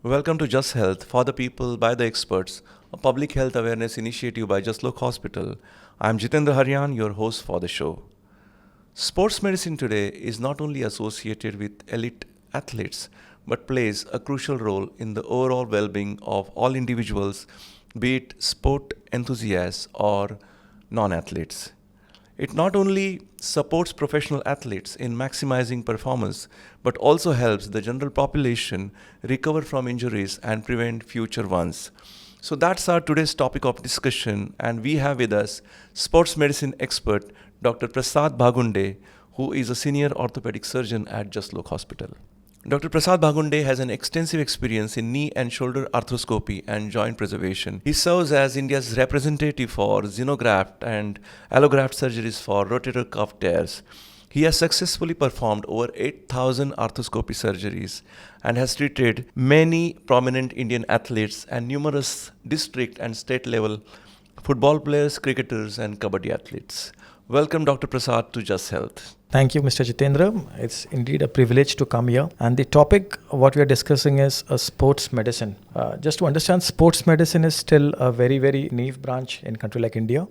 Welcome to Jas-Health for the people by the experts, a public health awareness initiative by Jaslok Hospital. I'm Jitendra Haryan, your host for the show. Sports medicine today is not only associated with elite athletes, but plays a crucial role in the overall well-being of all individuals, be it sport enthusiasts or non-athletes. It not only supports professional athletes in maximizing performance, but also helps the general population recover from injuries and prevent future ones. So that's our today's topic of discussion, and we have with us sports medicine expert Dr. Prasad Bhagunde, who is a senior orthopedic surgeon at Jaslok Hospital. Dr. Prasad Bhagunde has an extensive experience in knee and shoulder arthroscopy and joint preservation. He serves as India's representative for xenograft and allograft surgeries for rotator cuff tears. He has successfully performed over 8,000 arthroscopy surgeries and has treated many prominent Indian athletes and numerous district and state level football players, cricketers, and kabaddi athletes. Welcome, Dr. Prasad, to Jas-Health. Thank you, Mr. Jitendra. It's indeed a privilege to come here. And the topic, what we are discussing is sports medicine. Just to understand, sports medicine is still a very, very niche branch in a country like India.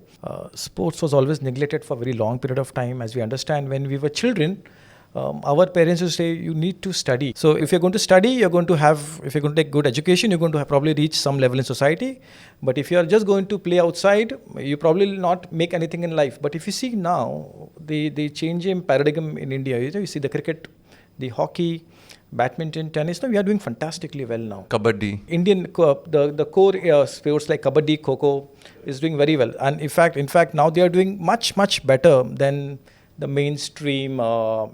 Sports was always neglected for a very long period of time. As we understand, when we were children, our parents would say, you need to study. So if you're going to study, if you're going to take good education, you're going to probably reach some level in society. But if you're just going to play outside, you probably will not make anything in life. But if you see now, the changing paradigm in India, you see the cricket, the hockey, badminton, tennis, now we are doing fantastically well now. Kabaddi. Indian, the core sports like kabaddi, kho is doing very well. And in fact, now they are doing much, much better than the mainstream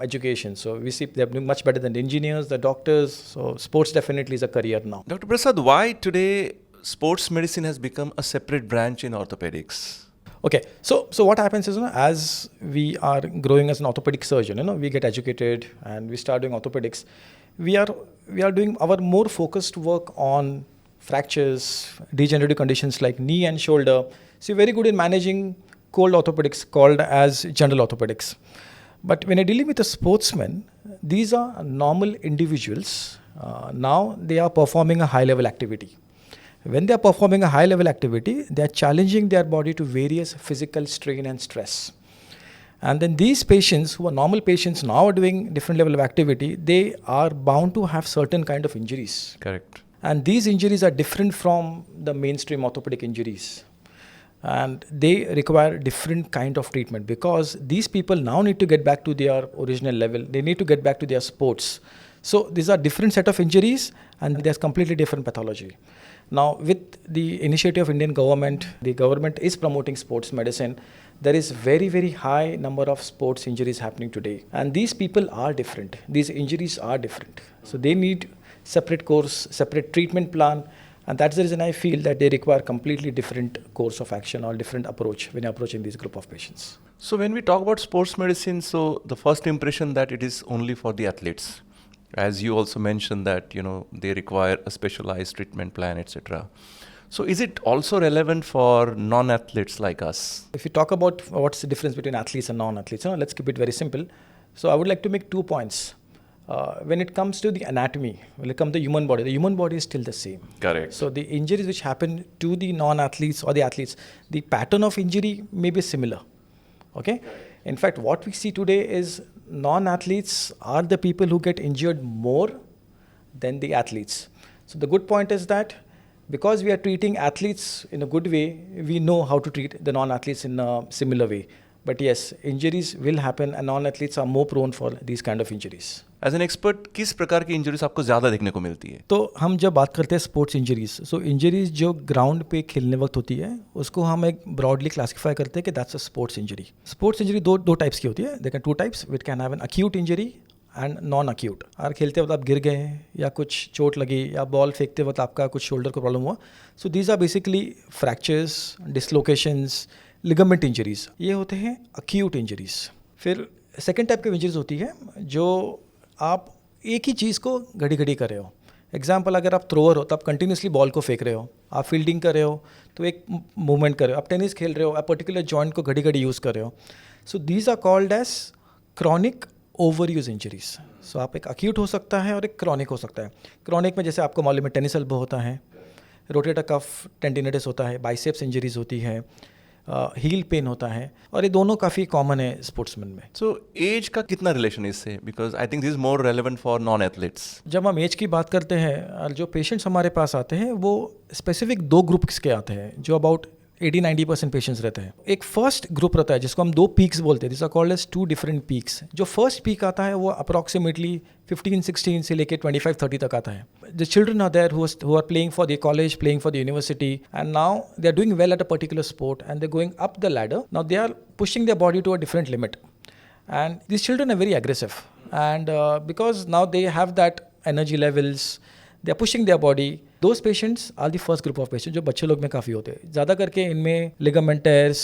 education. So we see they're doing much better than the engineers, the doctors. So sports definitely is a career now. Dr. Prasad, why today sports medicine has become a separate branch in orthopedics? Okay, so what happens is, as we are growing as an orthopedic surgeon, we get educated and we start doing orthopedics. We are doing our more focused work on fractures, degenerative conditions like knee and shoulder. So we're very good in managing cold orthopedics called as general orthopedics. But when you're dealing with a sportsman, these are normal individuals. Now they are performing a high level activity. When they are performing a high level activity, they are challenging their body to various physical strain and stress. And then these patients who are normal patients now are doing different level of activity, they are bound to have certain kind of injuries. Correct. And these injuries are different from the mainstream orthopedic injuries. And they require different kind of treatment because these people now need to get back to their original level. They need to get back to their sports. So these are different set of injuries and there's completely different pathology. Now with the initiative of Indian government, the government is promoting sports medicine. There is very, very high number of sports injuries happening today. And these people are different. These injuries are different. So they need separate course, separate treatment plan. And that's the reason I feel that they require completely different course of action or different approach when you're approaching this group of patients. So when we talk about sports medicine, so the first impression that it is only for the athletes, as you also mentioned that, they require a specialized treatment plan, etc. So is it also relevant for non-athletes like us? If you talk about what's the difference between athletes and non-athletes, let's keep it very simple. So I would like to make 2 points. When it comes to the anatomy, when it comes to the human body is still the same. Correct. So the injuries which happen to the non-athletes or the athletes, the pattern of injury may be similar. Okay. In fact, what we see today is non-athletes are the people who get injured more than the athletes. So the good point is that because we are treating athletes in a good way, we know how to treat the non-athletes in a similar way. But yes, injuries will happen and non-athletes are more prone for these kind of injuries. As an expert, किस प्रकार की injuries आपको ज़्यादा देखने को मिलती है? तो हम जब बात करते हैं स्पोर्ट्स इंजरीज, सो इंजरीज जो ग्राउंड पे खेलने वक्त होती है उसको हम एक ब्रॉडली क्लासिफाई करते हैं कि that's a sports injury. Sports injury दो टाइप्स की होती है. There can 2 types. Which can have an acute injury and non acute. और खेलते वक्त आप गिर गए या कुछ चोट लगी या बॉल फेंकते वक्त आपका कुछ शोल्डर को प्रॉब्लम हुआ. So these are basically fractures, dislocations, ligament injuries. ये होते हैं अक्यूट इंजरीज. फिर सेकेंड टाइप की इंजरीज होती है जो आप एक ही चीज़ को घड़ी घड़ी कर रहे हो. एग्जाम्पल, अगर आप थ्रोअर हो तो आप कंटिन्यूसली बॉल को फेंक रहे हो, आप फील्डिंग कर रहे हो तो एक मूवमेंट कर रहे हो, आप टेनिस खेल रहे हो, आप पर्टिकुलर जॉइंट को घड़ी घड़ी यूज़ कर रहे हो. So these are called as chronic over use injuries. So आप एक अक्यूट हो सकता है और एक क्रॉनिक हो सकता है। क्रॉनिक में जैसे आपको मालूम है टेनिस एल्बो होता है, रोटेटर कफ टेंडिनेटिस होता है, बाइसेप्स इंजरीज होती है, हील पेन होता है, और ये दोनों काफ़ी कॉमन है स्पोर्ट्समैन में। सो एज का कितना रिलेशन इससे? Because I think this is more relevant for non athletes. जब हम एज की बात करते हैं, जो पेशेंट्स हमारे पास आते हैं वो स्पेसिफिक 2 ग्रुप्स के आते हैं जो अबाउट 80-90% पेशेंट्स रहते हैं। एक फर्स्ट ग्रुप रहता है जिसको हम 2 पीक्स बोलते हैं, this are called as 2 different peaks. जो फर्स्ट पीक आता है वो अप्रॉक्सीमेटली 15-16 से लेके 25-30 तक आता है। The children are there who are playing for the college, playing for the university, and now they are doing well at a particular sport and they are going up the ladder. Now they are pushing their body to a different limit, and these children are very aggressive, and because now they have that energy levels, they are pushing their body. Those patients are the first group of patients जो बच्चे लोग में काफ़ी होते हैं। ज़्यादा करके इनमें ligament tears,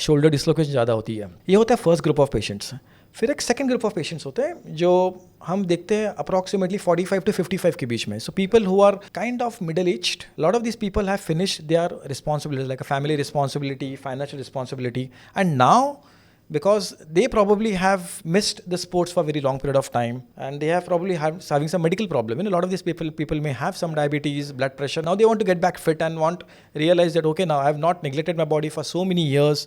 shoulder dislocation ज़्यादा होती है। ये होता है फर्स्ट ग्रुप ऑफ पेशेंट्स। फिर एक सेकंड ग्रुप ऑफ पेशेंट्स होते हैं जो हम देखते हैं अप्रॉक्सीमेटली 45 to 55 के बीच में। So people who are kind of middle aged, lot of this people have finished their responsibilities like a family responsibility, financial responsibility, and now because they probably have missed the sports for a very long period of time, and they have probably having some medical problem. A lot of these people may have some diabetes, blood pressure. Now they want to get back fit and realize that okay, now I have not neglected my body for so many years,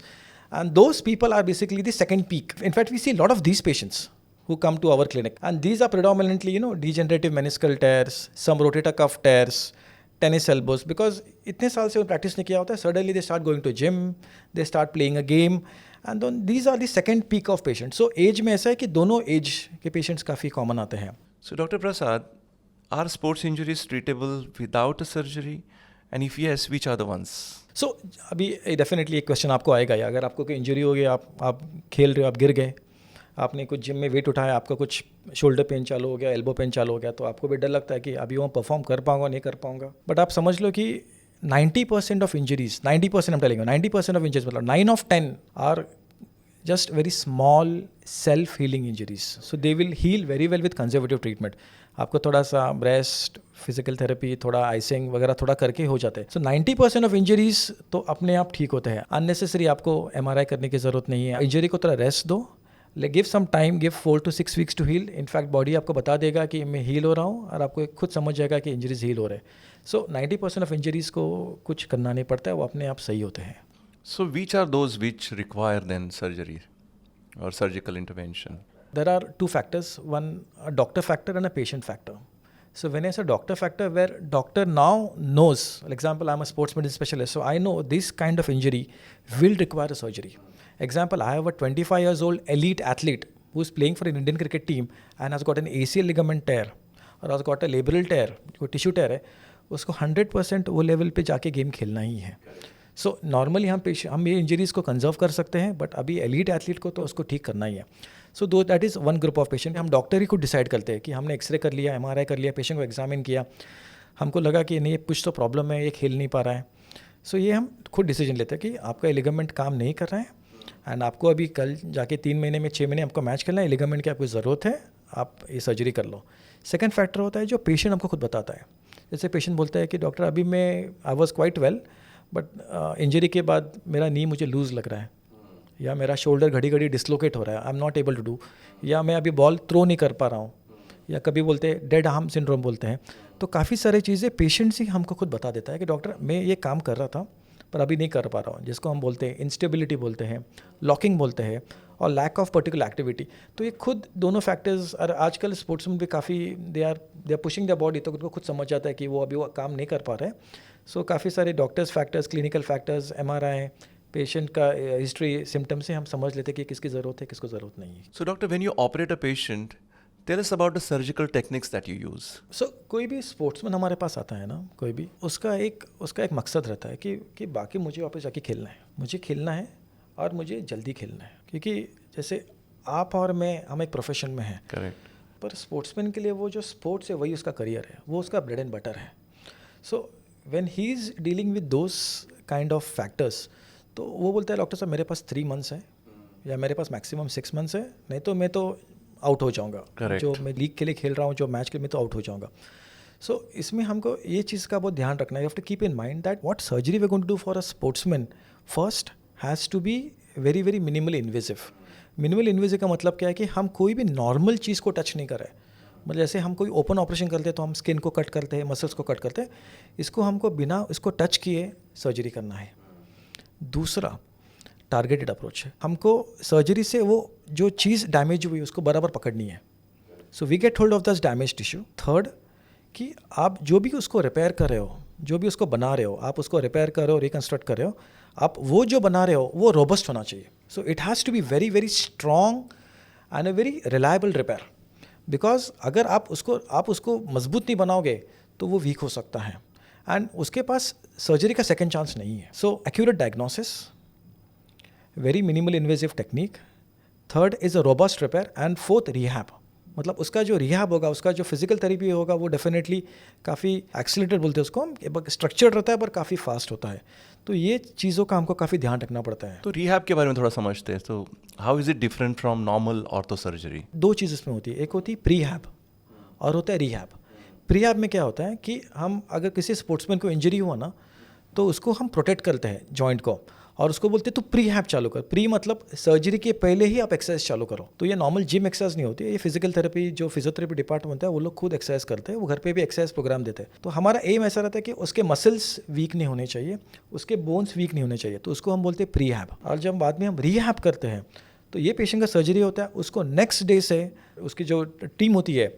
and those people are basically the second peak. In fact, we see a lot of these patients who come to our clinic, and these are predominantly degenerative meniscal tears, some rotator cuff tears, tennis elbows, because इतने साल से वो practice नहीं किया होता है। Suddenly they start going to gym, they start playing a game, and these are the second peak of patient. So age में ऐसा है कि दोनों एज के पेशेंट्स काफ़ी कॉमन आते हैं। So doctor Prasad, are sports injuries treatable without a surgery, and if yes, which are the ones? So अभी डेफिनेटली एक क्वेश्चन आपको आएगा, या अगर आपको कोई इंजरी हो गई, आप खेल रहे हो, आप गिर गए, आपने कुछ जिम में वेट उठाया, आपका कुछ शोल्डर पेन चालू हो गया, एल्बो पेन चालू हो गया, तो आपको भी डर लगता है कि अभी वो परफॉर्म कर पाऊंगा नहीं कर पाऊंगा। बट आप समझ लो कि 90% of injuries, 90% I'm telling you, 90% of injuries, मतलब 9 of 10 are just very small self-healing injuries. So they will heal very well with conservative treatment. आपको थोड़ा सा ब्रेस्ट, फिजिकल थेरेपी, थोड़ा आइसिंग वगैरह थोड़ा करके हो जाते हैं। सो 90% ऑफ इंजरीज तो अपने आप ठीक होते हैं। अननेसेसरी आपको MRI करने की ज़रूरत नहीं है। इंजरी को थोड़ा रेस्ट दो, give some time, give 4 to 6 weeks to heal. In fact body आपको बता देगा कि मैं हील हो रहा हूँ, और आपको खुद समझ जाएगा कि इंजरीज हील हो रहे हैं। सो 90% ऑफ इंजरीज को कुछ करना नहीं पड़ता है, वो अपने आप सही होते हैं। So which are those which require then surgery or surgical intervention? There are 2 factors, one a doctor factor and a patient factor. So when I say doctor factor, where doctor now knows, for example, I'm a sports medicine specialist, so I know this kind of injury will require a surgery. Example, I have a 25 years old elite athlete who is playing for an Indian cricket team and has got an ACL ligament tear or has got a labral tear, जो tissue tear है, उसको 100% वो level पे जाके game खेलना ही है। So normally हम ये इंजरीज़ को कंजर्व कर सकते हैं, बट अभी एलीट एथलीट को तो उसको ठीक करना ही है। So that is one group of patient. हम डॉक्टर ही खुद डिसाइड करते हैं कि हमने एक्सरे कर लिया, MRI कर लिया, पेशेंट को एग्जामिन किया, हमको लगा कि नहीं कुछ तो प्रॉब्लम है, ये खेल नहीं पा रहा है। सो ये हम खुद डिसीजन लेते हैं कि आपका लिगामेंट काम नहीं कर रहा है, एंड आपको अभी कल जाके 3 महीने में 6 महीने आपको मैच खेलना है, लिगामेंट की आपको ज़रूरत है, आप ये सर्जरी कर लो। सेकेंड फैक्टर होता है जो पेशेंट हमको खुद बताता है। जैसे पेशेंट बोलता है कि डॉक्टर अभी I was quite well, but injury के बाद मेरा नी मुझे लूज़ लग रहा है, या मेरा शोल्डर घड़ी घड़ी डिसलोकेट हो रहा है, I am not able to do, या मैं अभी बॉल थ्रो नहीं कर पा रहा हूँ, या कभी बोलते हैं डेड आर्म सिंड्रोम बोलते हैं। तो काफ़ी सारी चीज़ें पेशेंट्स ही हमको खुद बता देता है कि डॉक्टर मैं ये काम कर रहा था पर अभी नहीं कर पा रहा हूँ, जिसको हम बोलते हैं इंस्टेबिलिटी बोलते हैं, लॉकिंग बोलते हैं, और लैक ऑफ पर्टिकुलर एक्टिविटी। तो ये खुद दोनों फैक्टर्स, और आजकल स्पोर्ट्समैन भी काफ़ी they are pushing the body, तो उनको खुद समझ जाता है कि वो अभी वो काम नहीं कर पा रहे हैं। सो काफ़ी सारे doctors factors, clinical factors, MRI, patient का हिस्ट्री, सिम्टम्स से हम समझ लेते हैं कि किसकी ज़रूरत है, किसको ज़रूरत नहीं है। So doctor, when you operate a patient, tell us about the surgical techniques that you use. सो कोई भी स्पोर्ट्समैन हमारे पास आता है ना, कोई भी, उसका एक मकसद रहता है कि बाकी मुझे वापस जाके खेलना है, मुझे खेलना है और मुझे जल्दी खेलना है। क्योंकि जैसे आप और मैं, हम एक प्रोफेशन में हैं, Correct. पर स्पोर्ट्समैन के लिए वो जो स्पोर्ट्स है वही उसका करियर है, वो उसका ब्रेड एंड बटर है। So when he is dealing with those kind of factors, तो वो बोलता है डॉक्टर साहब मेरे पास 3 months है, या मेरे पास मैक्सिमम 6 months है, नहीं तो मैं तो आउट हो जाऊंगा। Correct. जो मैं लीग के लिए खेल रहा हूँ, जो मैच के लिए, मैं तो आउट हो जाऊंगा। सो इसमें हमको ये चीज़ का बहुत ध्यान रखना है। You have to keep in mind that what surgery we are going to do for a sportsman first has to be very very minimally invasive, minimal invasive का मतलब क्या है कि हम कोई भी नॉर्मल चीज़ को टच नहीं कर रहे। मतलब जैसे हम कोई ओपन ऑपरेशन करते हैं तो हम स्किन को कट करते हैं, मसल्स को कट करते हैं, इसको हमको बिना इसको टच किए सर्जरी करना है। दूसरा टारगेटेड अप्रोच है, हमको सर्जरी से वो जो चीज़ डैमेज हुई उसको बराबर पकड़नी है। So we get hold of this damage tissue. Third कि आप जो भी उसको रिपेयर कर रहे हो, जो भी उसको बना रहे हो, आप उसको रिपेयर कर रहे हो, रिकन्स्ट्रक्ट कर रहे हो, आप वो जो बना रहे हो वो रोबस्ट होना चाहिए। So it has to be very very strong and a very reliable repair, because अगर आप उसको मजबूत नहीं बनाओगे तो वो वीक हो सकता है एंड उसके पास सर्जरी का सेकेंड चांस नहीं है। So accurate diagnosis, very minimal invasive technique, third is a robust repair and fourth rehab. मतलब उसका जो रिहैब होगा, उसका जो फिजिकल थेरेपी होगा वो डेफिनेटली काफ़ी एक्सीलरेटेड बोलते हैं उसको हम, स्ट्रक्चर्ड रहता है पर काफ़ी फास्ट होता है। तो ये चीज़ों का हमको काफ़ी ध्यान रखना पड़ता है। तो रिहैब के बारे में थोड़ा समझते हैं। तो how is it different from normal ortho surgery? दो चीज़ इसमें होती है, एक होती है प्रीहैब और होता है रिहैब। प्रीहैब में क्या होता है कि हम अगर किसी स्पोर्ट्समैन को इंजरी हुआ ना तो उसको हम प्रोटेक्ट करते हैं जॉइंट को, और उसको बोलते हैं तू प्रीहैब चालू कर। प्री मतलब सर्जरी के पहले ही आप एक्सरसाइज चालू करो। तो ये नॉर्मल जिम एक्सरसाइज नहीं होती है, ये फिजिकल थेरेपी जो फिजियोथेरेपी डिपार्टमेंट है वो लोग खुद एक्सरसाइज करते हैं, वो घर पे भी एक्सरसाइज प्रोग्राम देते हैं। तो हमारा एम ऐसा रहता है कि उसके मसल्स वीक नहीं होने चाहिए, उसके बोन्स वीक नहीं होने चाहिए, तो उसको हम बोलते हैं प्रीहैब। और जब बाद में हम रिहैब करते हैं तो ये पेशेंट का सर्जरी होता है, उसको नेक्स्ट डे से उसकी जो टीम होती है,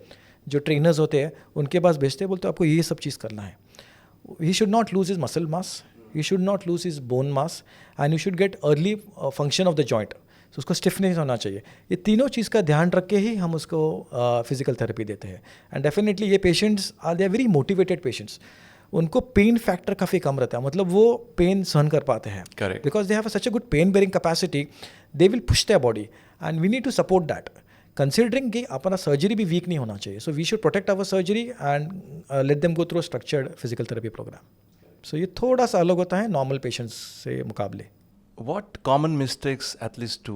जो ट्रेनर्स होते हैं, उनके पास भेजते हैं, बोलते हैं आपको ये सब चीज़ करना है। He should not lose his muscle mass, he should not lose his bone mass and you should get early function of the joint. So उसको stiffness होना चाहिए। ये तीनों चीज़ का ध्यान रख के ही हम उसको फिजिकल थेरेपी देते हैं। एंड डेफिनेटली ये patients are they are very motivated patients, उनको पेन फैक्टर काफ़ी कम रहता है, मतलब वो पेन सहन कर पाते हैं। Correct. Because they have such a good pain bearing capacity, they will push their body and we need to support that, considering कि अपना सर्जरी भी वीक नहीं होना चाहिए। So we should protect our surgery and let them go through structured physical therapy program. So ये थोड़ा सा अलग होता है नॉर्मल पेशेंट्स से मुकाबले। What common mistakes athletes do,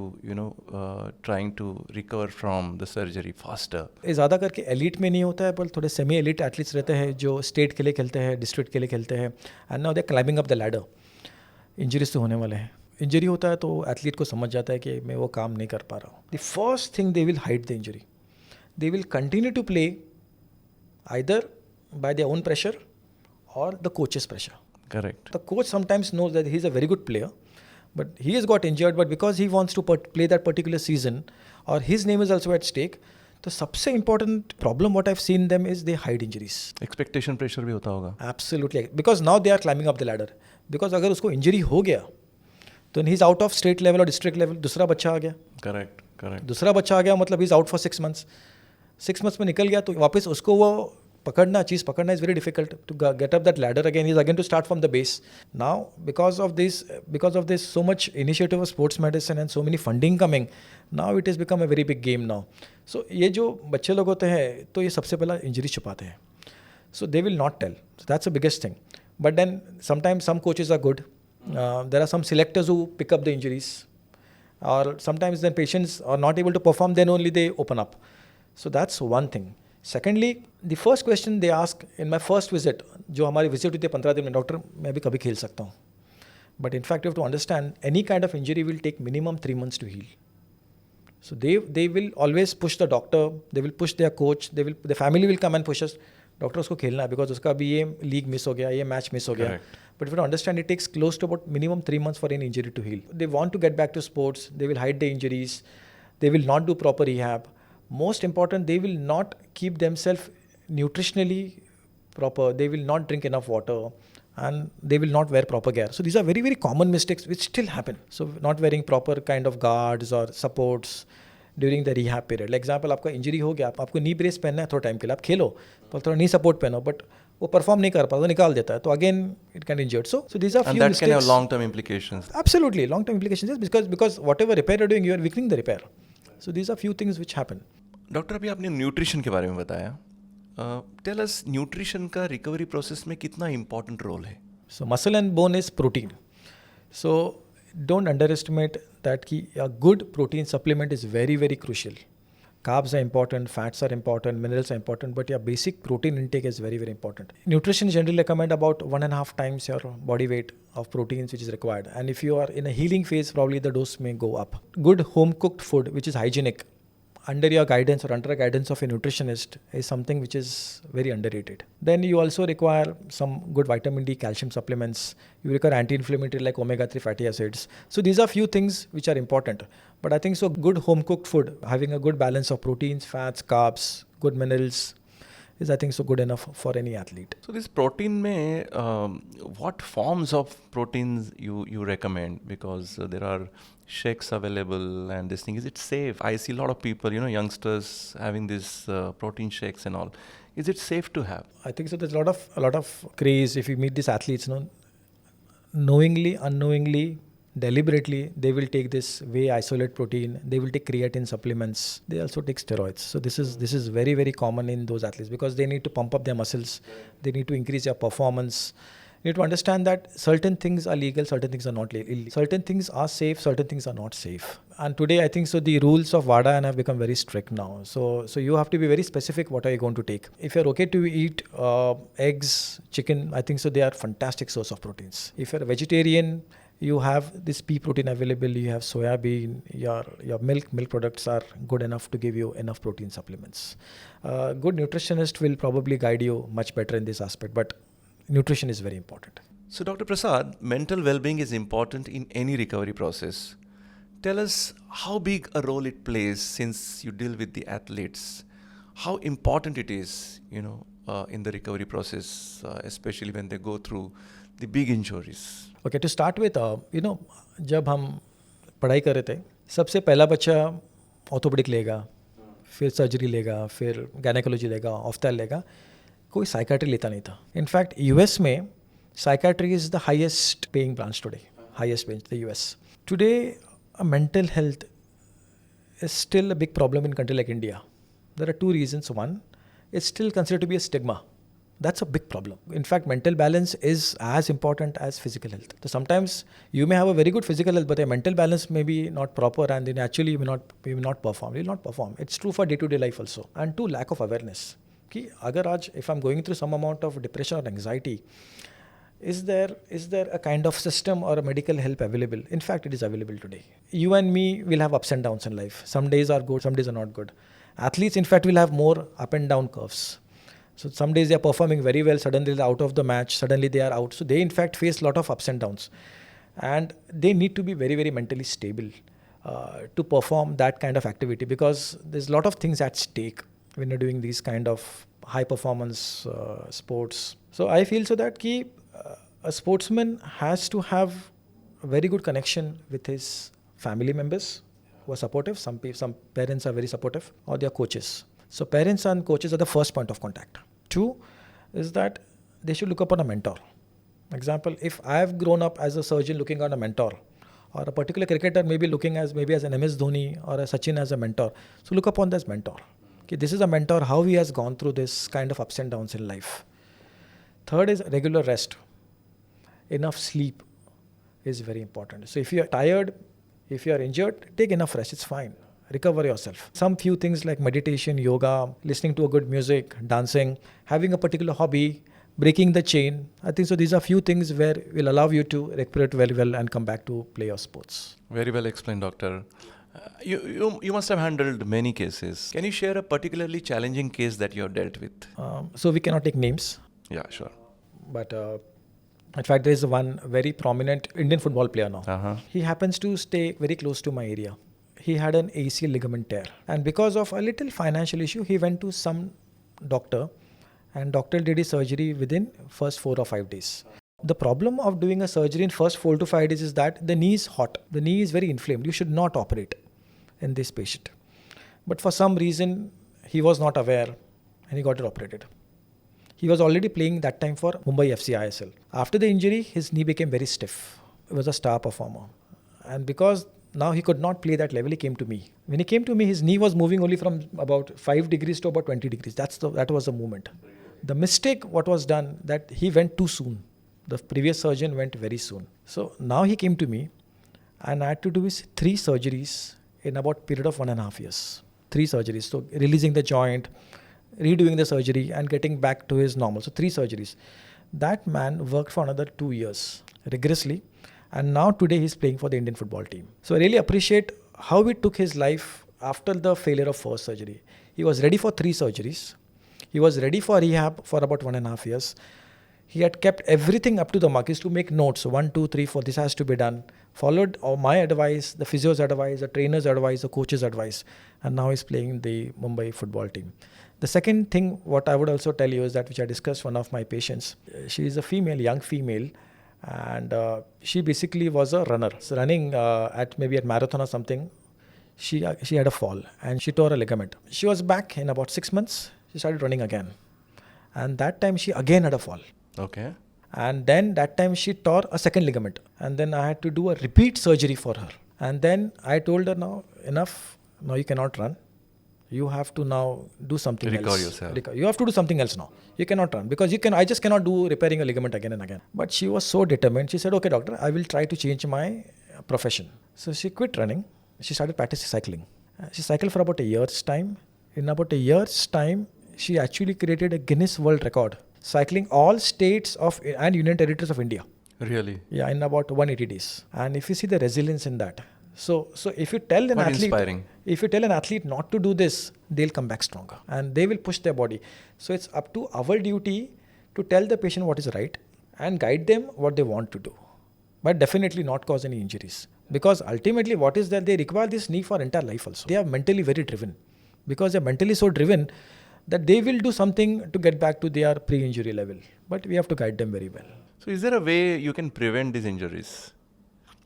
trying to recover from the surgery faster? ये ज़्यादा करके एलिट में नहीं होता है, पर थोड़े सेमी एलिट एथलीट्स रहते हैं जो स्टेट के लिए खेलते हैं, डिस्ट्रिक्ट के लिए खेलते हैं, and now they are climbing up the ladder. Injuries तो होने वाले हैं, इंजरी होता है तो एथलीट को समझ जाता है कि मैं वो काम नहीं कर पा रहा हूँ। The first thing they will hide the injury, they will continue to play either by their own pressure or the coach's pressure. Correct. The coach sometimes knows that he's a very good player, but he has got injured, but because he wants to play that particular season or his name is also at stake, the सबसे important problem what I've seen them is they hide injuries. Expectation pressure भी होता होगा. Absolutely, because now they are climbing up the ladder. Because अगर उसको injury हो गया तो he's out of state level or district level, दूसरा बच्चा आ गया. Correct. दूसरा बच्चा आ गया मतलब he's out for 6 months. 6 months में निकल गया तो वापस उसको वो चीज़ पकड़ना is very difficult to get up that ladder again. He's again to start from the base. Now, because of this so much initiative of sports medicine and so many funding coming, now it has become a very big game now. So ये जो बच्चे लोग होते हैं तो ये सबसे पहला इंजरी छुपाते हैं. So they will not tell. So that's the biggest thing. But then sometimes some coaches are good. There are some selectors who pick up the injuries. Or sometimes then patients are not able to perform, then only they open up. So that's one thing. Secondly, the first question they ask in my first visit, जो हमारी visit होती है 15 दिन में, doctor मैं भी कभी खेल सकता हूँ? But in fact, you have to understand, any kind of injury will take minimum 3 months to heal. So they will always push the doctor, they will push their coach, the family will come and push us. Doctor उसको खेलना है because उसका भी ये league miss हो गया, ये match miss हो गया. But if you understand, it takes close to about minimum 3 months for an injury to heal. They want to get back to sports, they will hide the injuries, they will not do proper rehab. Most important, they will not keep themselves nutritionally proper, they will not drink enough water, and they will not wear proper gear. So these are very, very common mistakes which still happen. So not wearing proper kind of guards or supports during the rehab period. Like example, आपका injury हो गया, आपको नी brace पहनना है थोड़ा time के लिए, आप खेलो, पर थोड़ा नी सपोर्ट पहनो, बट वो परफॉर्म नहीं कर पाता, निकाल देता है, तो again it can injured. So these are few And that mistakes. can have long-term implications. Absolutely, long-term implications, yes, because whatever repair you're doing, you are weakening the repair. So these are few things which happen. Doctor, अभी आपने nutrition के बारे में बताया. Tell us, nutrition का recovery process में कितना important role है? So muscle and bone is protein. So don't underestimate that कि a good protein supplement is very, very crucial. Carbs are important, fats are important, minerals are important, but your basic protein intake is very, very important. Nutrition generally recommend about 1.5 times your body weight of proteins which is required. And if you are in a healing phase, probably the dose may go up. Good home cooked food, which is hygienic, under your guidance or under the guidance of a nutritionist, is something which is very underrated. Then you also require some good vitamin D, calcium supplements. You require anti-inflammatory like omega-3 fatty acids. So these are few things which are important. But I think so good home cooked food, having a good balance of proteins, fats, carbs, good minerals, is I think so good enough for any athlete. So this protein mein, what forms of proteins you recommend? Because there are shakes available and this thing, is it safe? I see a lot of people, youngsters having this protein shakes and all. Is it safe to have? I think so. There's a lot of craze if you meet these athletes, knowingly, unknowingly, deliberately, they will take this whey isolate protein. They will take creatine supplements. They also take steroids. So this is very, very common in those athletes because they need to pump up their muscles. They need to increase their performance. You need to understand that certain things are legal, certain things are not illegal. Certain things are safe, certain things are not safe. And today, I think so the rules of WADA have become very strict now. So you have to be very specific what are you going to take. If you're okay to eat eggs, chicken, I think so they are fantastic source of proteins. If you're a vegetarian, you have this pea protein available, you have soya bean, your milk products are good enough to give you enough protein supplements. Good nutritionist will probably guide you much better in this aspect, but nutrition is very important. So Dr. Prasad, mental well-being is important in any recovery process. Tell us how big a role it plays since you deal with the athletes. How important it is, in the recovery process, especially when they go through the big injuries. Okay, to start with, जब हम पढ़ाई कर रहे थे, सबसे पहला बच्चा orthopaedic लेगा, फिर सर्जरी लेगा, फिर गायनेकोलॉजी लेगा, ऑफ्थैल लेगा, कोई साइकाट्री लेता नहीं था. इनफैक्ट यूएस में psychiatry is the highest paying branch today, highest paying the US. Today mental health is still a big problem in a country like India. There are two reasons. One, it's still considered to be a stigma. That's a big problem. In fact, mental balance is as important as physical health. So sometimes you may have a very good physical health, but your mental balance may be not proper, and then actually you will not perform. It's true for day-to-day life also. And two, lack of awareness. कि अगर आज if I'm going through some amount of depression or anxiety, is there a kind of system or a medical help available? In fact, it is available today. You and me will have ups and downs in life. Some days are good, some days are not good. Athletes, in fact, will have more up and down curves. So some days they are performing very well, suddenly they're out of the match, suddenly they are out. So they, in fact, face a lot of ups and downs. And they need to be very, very mentally stable to perform that kind of activity, because there's a lot of things at stake when you're doing these kind of high performance sports. So I feel so that a sportsman has to have a very good connection with his family members who are supportive. Some parents are very supportive, or their coaches. So parents and coaches are the first point of contact. Two is that they should look upon a mentor. Example, if I have grown up as a surgeon looking at a mentor, or a particular cricketer maybe looking as an MS Dhoni or a Sachin as a mentor, so look upon this mentor. Okay, this is a mentor, how he has gone through this kind of ups and downs in life. Third is regular rest. Enough sleep is very important. So if you are tired, if you are injured, take enough rest, it's fine. Recover yourself. Some few things like meditation, yoga, listening to a good music, dancing, having a particular hobby, breaking the chain. I think so these are few things where will allow you to recuperate very well and come back to play your sports. Very well explained, doctor. You must have handled many cases. Can you share a particularly challenging case that you have dealt with? So we cannot take names. Yeah, sure. But in fact, there is one very prominent Indian football player now. Uh-huh. He happens to stay very close to my area. He had an ACL ligament tear. And because of a little financial issue, he went to some doctor, and doctor did his surgery within first 4 or 5 days. The problem of doing a surgery in first 4 to 5 days is that the knee is hot. The knee is very inflamed. You should not operate in this patient. But for some reason, he was not aware and he got it operated. He was already playing that time for Mumbai FC ISL. After the injury, his knee became very stiff. He was a star performer. And because now he could not play that level, he came to me. When he came to me, his knee was moving only from about 5 degrees to about 20 degrees. That was the movement. The mistake what was done, that he went too soon. The previous surgeon went very soon. So now he came to me and I had to do his 3 surgeries in about period of 1.5 years. 3 surgeries. So releasing the joint, redoing the surgery and getting back to his normal. So 3 surgeries. That man worked for another 2 years rigorously, and now today he's playing for the Indian football team. So I really appreciate how he took his life after the failure of first surgery. He was ready for 3 surgeries. He was ready for rehab for about 1.5 years. He had kept everything up to the mark. He used to make notes, 1, 2, 3, 4, this has to be done. Followed my advice, the physio's advice, the trainer's advice, the coach's advice. And now he's playing the Mumbai football team. The second thing, what I would also tell you is that, which I discussed one of my patients. She is a female, young female, and she basically was a runner. So running at marathon or something, she had a fall and she tore a ligament. She was back in about 6 months. She started running again. And that time she again had a fall. Okay. And then that time she tore a second ligament. And then I had to do a repeat surgery for her. And then I told her, now enough, now you cannot run. You have to now do something else. Recover yourself. You have to do something else now. You cannot run because I just cannot do repairing a ligament again and again. But she was so determined. She said, okay, doctor, I will try to change my profession. So she quit running. She started practicing cycling. She cycled for about a year's time. In about a year's time, she actually created a Guinness World Record, cycling all states and union territories of India. Really? Yeah, in about 180 days. And if you see the resilience in that. So if you tell an athlete, inspiring. If you tell an athlete not to do this, they'll come back stronger and they will push their body. So it's up to our duty to tell the patient what is right and guide them what they want to do, but definitely not cause any injuries. Because ultimately what is that they require this knee for entire life also. They are mentally very driven because they're mentally so driven that they will do something to get back to their pre-injury level. But we have to guide them very well. So is there a way you can prevent these injuries?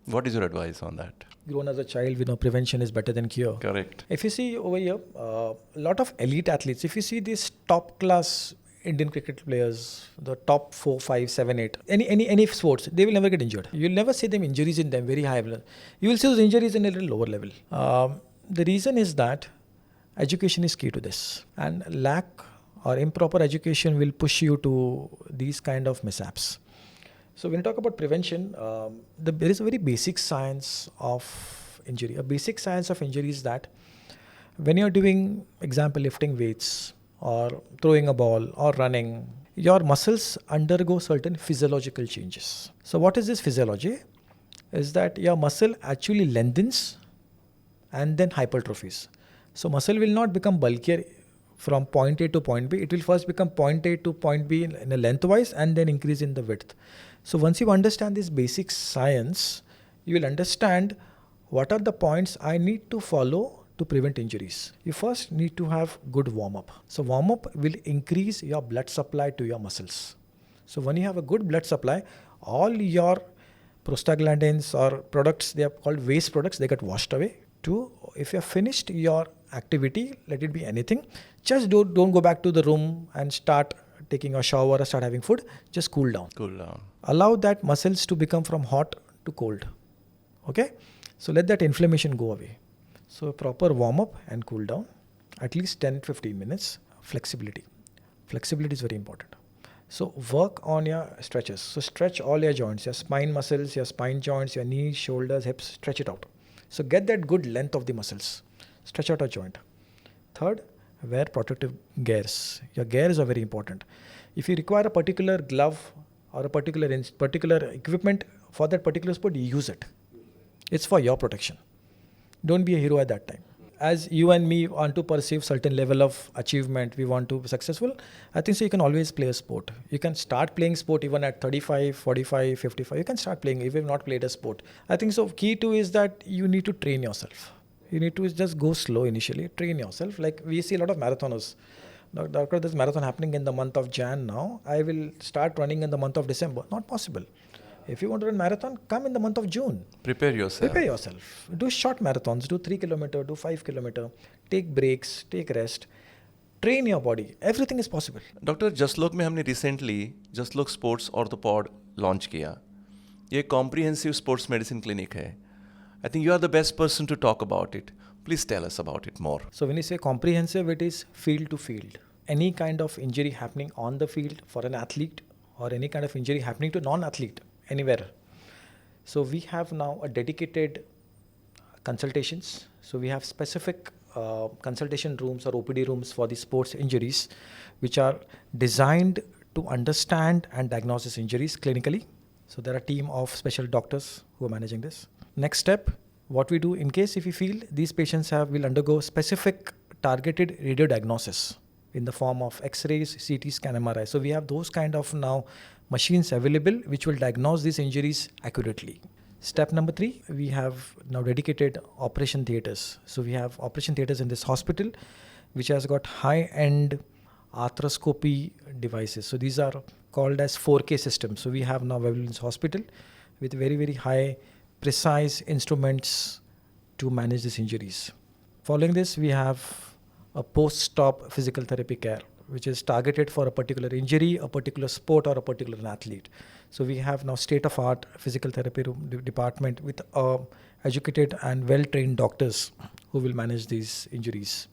What is your advice on that? Grown as a child, we know prevention is better than cure. Correct. If you see over here, a lot of elite athletes, if you see these top class Indian cricket players, the top 4, 5, 7, 8, any sports, they will never get injured. You'll never see them injuries in them very high level. You will see those injuries in a little lower level. The reason is that education is key to this, and lack or improper education will push you to these kind of mishaps. So when you talk about prevention, there is a very basic science of injury. A basic science of injury is that when you're doing, example, lifting weights or throwing a ball or running, your muscles undergo certain physiological changes. So what is this physiology? Is that your muscle actually lengthens and then hypertrophies. So muscle will not become bulkier from point A to point B. It will first become point A to point B in a lengthwise and then increase in the width. So once you understand this basic science, you will understand what are the points I need to follow to prevent injuries. You first need to have good warm-up. So warm-up will increase your blood supply to your muscles. So when you have a good blood supply, all your prostaglandins or products, they are called waste products, they get washed away. 2, if you have finished your activity, let it be anything, just don't go back to the room and start taking a shower or start having food. Just cool down. Cool down. Allow that muscles to become from hot to cold. Okay? So let that inflammation go away. So proper warm up and cool down, at least 10-15 minutes. Flexibility. Flexibility is very important. So work on your stretches. So stretch all your joints, your spine muscles, your spine joints, your knees, shoulders, hips, stretch it out. So get that good length of the muscles. Stretch out a joint. 3rd, wear protective gears. Your gears are very important. If you require a particular glove or a particular equipment for that particular sport, use it. It's for your protection. Don't be a hero at that time. As you and me want to perceive certain level of achievement, we want to be successful, I think so you can always play a sport. You can start playing sport even at 35, 45, 55. You can start playing if you've not played a sport. I think so key to is that you need to train yourself. You need to just go slow initially, train yourself. Like we see a lot of marathoners. Doctor, there's marathon happening in the month of Jan now. I will start running in the month of December. Not possible. If you want to run marathon, come in the month of June. Prepare yourself. Do short marathons. Do 3 km, do 5 km. Take breaks, take rest. Train your body. Everything is possible. Doctor Jaslok में हमने recently Jaslok sports ऑर्थोपॉड launch किया. ये comprehensive sports medicine clinic है. I think you are the best person to talk about it. Please tell us about it more. So when you say comprehensive, it is field to field. Any kind of injury happening on the field for an athlete or any kind of injury happening to non-athlete anywhere. So we have now a dedicated consultations. So we have specific consultation rooms or OPD rooms for the sports injuries, which are designed to understand and diagnose these injuries clinically. So there are a team of special doctors who are managing this. Next step, what we do in case if we feel these patients will undergo specific targeted radio diagnosis in the form of X-rays, CT scan, MRI. So we have those kind of now machines available which will diagnose these injuries accurately. Step number 3, we have now dedicated operation theatres. So we have operation theatres in this hospital which has got high-end arthroscopy devices. So these are called as 4K systems. So we have now available in this hospital with very, very high precise instruments to manage these injuries. Following this, we have a post-stop physical therapy care, which is targeted for a particular injury, a particular sport, or a particular athlete. So we have now state-of-art physical therapy department with educated and well-trained doctors who will manage these injuries.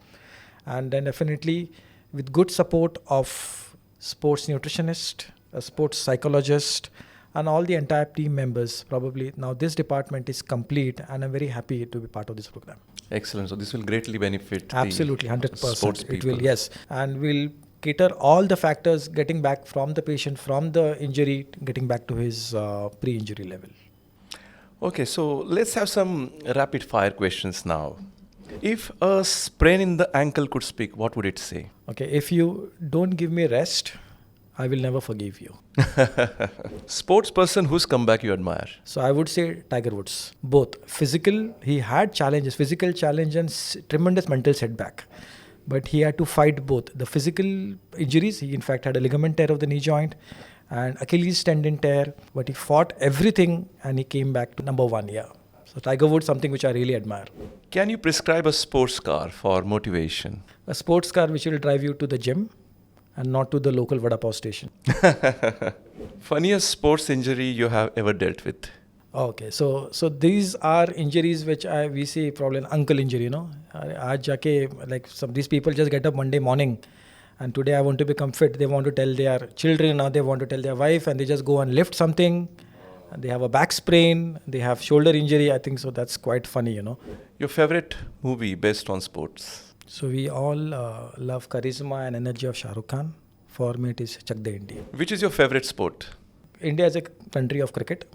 And then definitely with good support of sports nutritionist, a sports psychologist, and all the entire team members, probably now this department is complete, and I'm very happy to be part of this program. Excellent. So this will greatly benefit absolutely, 100%. sports people. It will, yes. And we'll cater all the factors getting back from the patient, from the injury, getting back to his pre-injury level. Okay, so let's have some rapid fire questions now. If a sprain in the ankle could speak, what would it say? Okay, if you don't give me rest, I will never forgive you. Sports person whose comeback you admire? So I would say Tiger Woods. Both physical, he had challenges, physical challenge and tremendous mental setback. But he had to fight both. The physical injuries, he in fact had a ligament tear of the knee joint and Achilles tendon tear. But he fought everything and he came back to number 1, yeah. So Tiger Woods, something which I really admire. Can you prescribe a sports car for motivation? A sports car which will drive you to the gym and not to the local Vada Pav station. Funniest sports injury you have ever dealt with? Okay, so these are injuries which we see probably an ankle injury, you know. Aaj jaake, like these people just get up Monday morning and today I want to become fit. They want to tell their children or they want to tell their wife and they just go and lift something. And they have a back sprain, they have shoulder injury. I think so that's quite funny, you know. Your favorite movie based on sports? So we all love charisma and energy of Shah Rukh Khan. For me it is Chak De India. Which is your favorite sport? India is a country of cricket.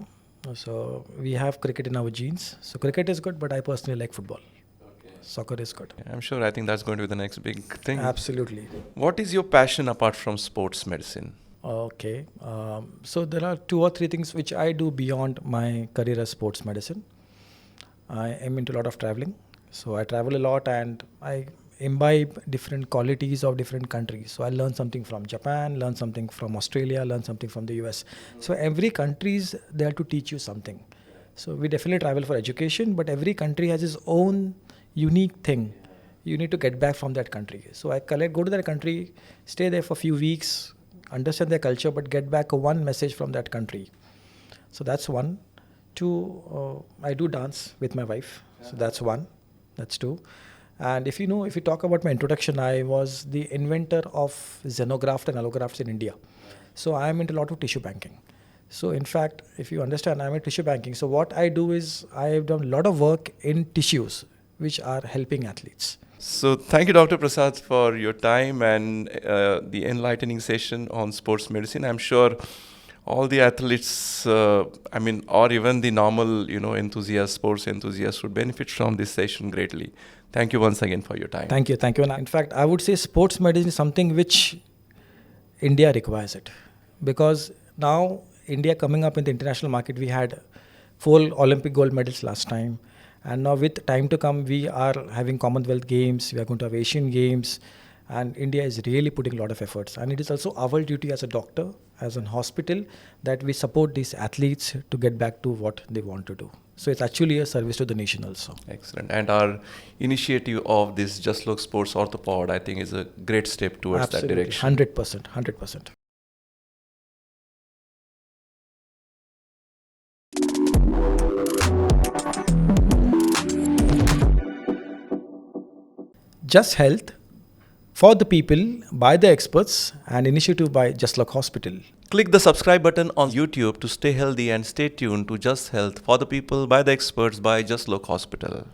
So we have cricket in our genes. So cricket is good, but I personally like football. Okay. Soccer is good. I'm sure I think that's going to be the next big thing. Absolutely. What is your passion apart from sports medicine? Okay. So there are 2 or 3 things which I do beyond my career as sports medicine. I am into a lot of traveling. So I travel a lot and I imbibe different qualities of different countries. So I learn something from Japan, learn something from Australia, learn something from the US. So every country is there to teach you something. So we definitely travel for education, but every country has its own unique thing. You need to get back from that country. So I go to that country, stay there for a few weeks, understand their culture, but get back one message from that country. So that's 1. 2, I do dance with my wife. So that's 1. That's 2. And if you talk about my introduction, I was the inventor of xenograft and allografts in India. So I am into a lot of tissue banking. So in fact, if you understand, I'm in tissue banking. So what I do is I have done a lot of work in tissues which are helping athletes. So thank you, Dr. Prasad, for your time and the enlightening session on sports medicine. I'm sure all the athletes, or even the normal, enthusiasts, sports enthusiasts would benefit from this session greatly. Thank you once again for your time. Thank you. And in fact, I would say sports medicine is something which India requires it. Because now India coming up in the international market, we had 4 Olympic gold medals last time. And now with time to come, we are having Commonwealth Games, we are going to have Asian Games. And India is really putting a lot of efforts. And it is also our duty as a doctor, as an hospital, that we support these athletes to get back to what they want to do. So it's actually a service to the nation also. Excellent. And our initiative of this Jaslok Sports Orthopod, I think, is a great step towards that direction. 100%. Jas-Health, for the people, by the experts, and initiative by Jaslok Hospital. Click the subscribe button on YouTube to stay healthy and stay tuned to Jas-Health, for the people, by the experts, by Jaslok Hospital.